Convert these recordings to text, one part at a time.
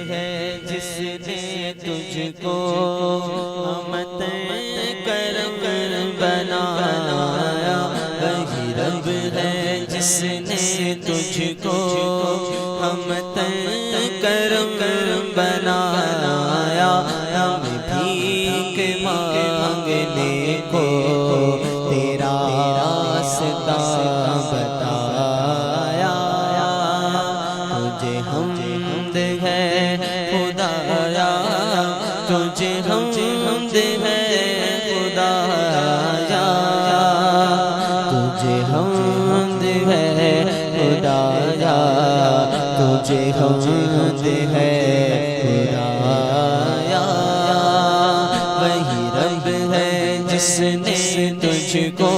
ہے جس نے تجھ کو امت کرم بنایا، وہی رب ہے جس نے تجھ کو امت کرم بنایا، ہمیں بھیک مانگنے کو تیرا راستہ بتایا، تجھے حمد ہے خدایا، تجھے حمد ہے خدایا، تجھے حمد ہے خدایا، تجھے حمد ہے خدایا، وہی رب ہے جس نے تجھ کو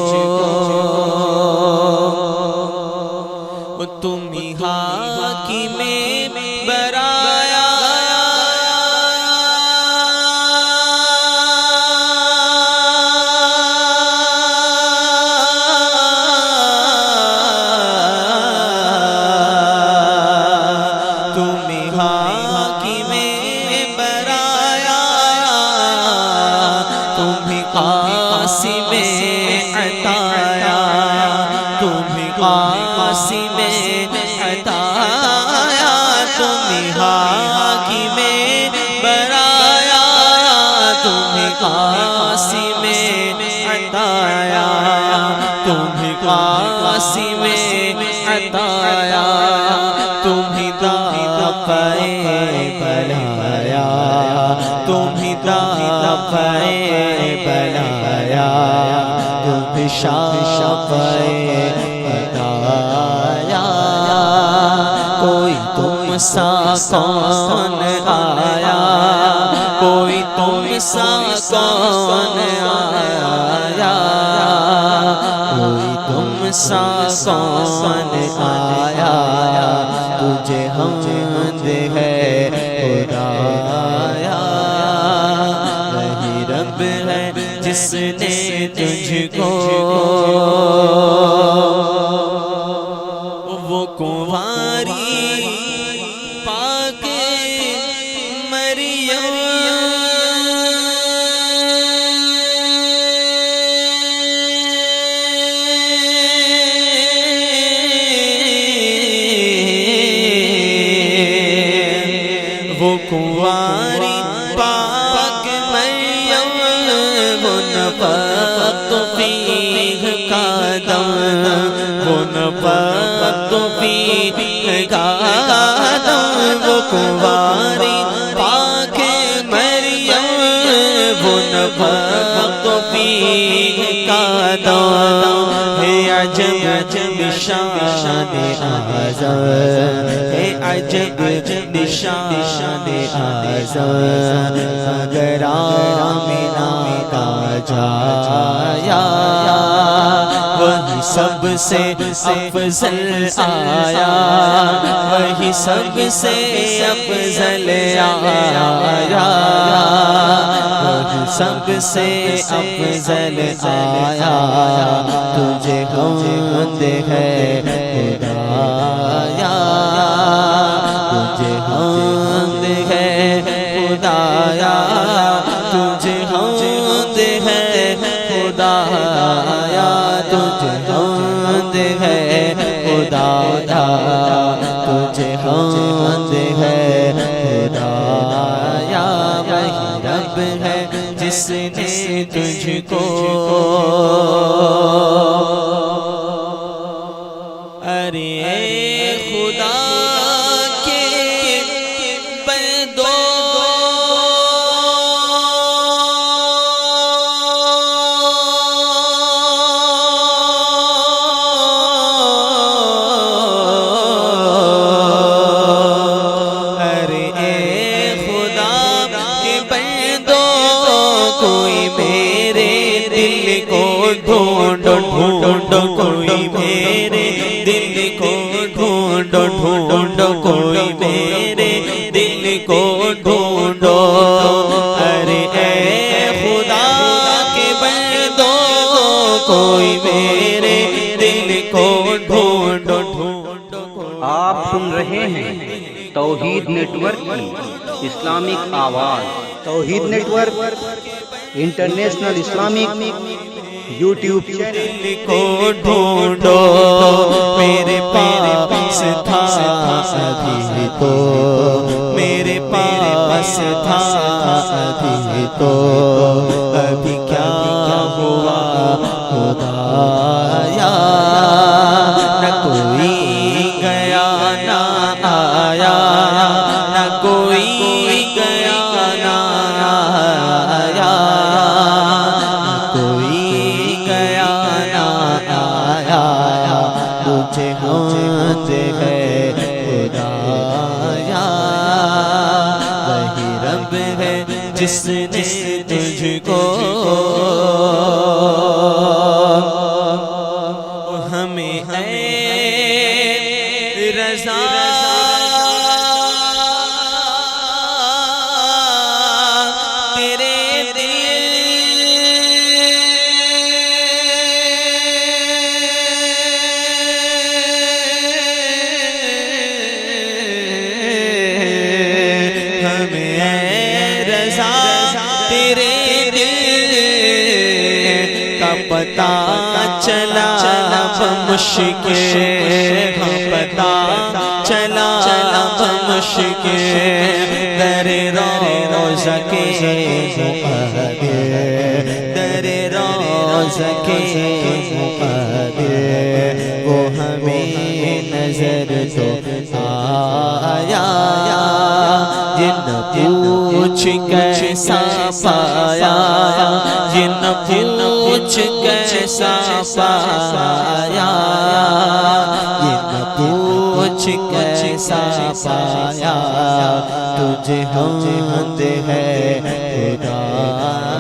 تم ہی حاکم برایا، تم ہی حاکم برایا، تم ہی قاسم عطایا، تم ہی قاسم عطایا، تم ہی حاکم برایا، تم ہی قاسم عطایا، تم ہی قاسم عطایا، تم ہی دافع بلایا، تم ہی دافع بلایا، تم ہی شافع بلایا، کوئی تم سا کون آیا، کوئی تم سا کون آیا، کوئی تم سا کون آیا، تجھے حمد ہے خدایا، وہی رب ہے جس نے تجھ کو وہ کنواری پاک مریم وہ کنواری پاک مریم، وہ نفخت فیہ کا دم، وہ نفخت فیہ کا دم، وہ کنواری پاک مریم، وہ نفخت فیہ کا دم، ہے عجب نشان اعظم، ہے عجب نشان اعظم، اگر آمنہ کا جایا، وہی سب سے افضل آیا، وہی سب سے افضل آیا، وہی سب سے افضل آیا، تجھے حمد ہے خدایا، تجھے حمد ہے خدایا، تجھے حمد ہے خدایا، تجھے حمد ہے خدایا، تجھے حمد ہے خدایا، وہی رب ہے جس نے تجھ کو ارے خدا کے بندو کوئی میرے دل کو ڈھونڈو ڈھونڈو، کوئی میرے دل کو ڈھونڈو ڈھونڈو، کوئی میرے دل کو ڈھونڈو، ارے اے خدا کے بندو کوئی میرے دل کو ڈھونڈو ڈھونڈو۔ آپ سن رہے ہیں توحید نیٹ ورک کی اسلامک آواز، Tawheed network international Islamic YouTube channel کو ڈھونڈو میرے پاس تھا ابھی تو، میرے پاس تھا ابھی تو، ابھی کیا ہوا خدایا، نہ کوئی گیا نہ آیا، نہ کوئی گیا نہ آیا، نہ کوئی گیا نہ آیا، تجھے حمد ہے خدایا، وہی رب ہے جس نے تجھ کو ہمیں اے رضا تیرے ہمیں اے رضا تیرے دل کا پتہ چلا مشکل، ہم پتہ چلا مشکل، در روضہ کے مقابل، در روضہ کے مقابل وہ ہمیں نظر تو آیا، یہ نہ پوچھ کیسا پایا، یہ نہ پوچھ کیسا پایا، یہ نہ پوچھ کیسا پایا، تجھے حمد ہے خدا۔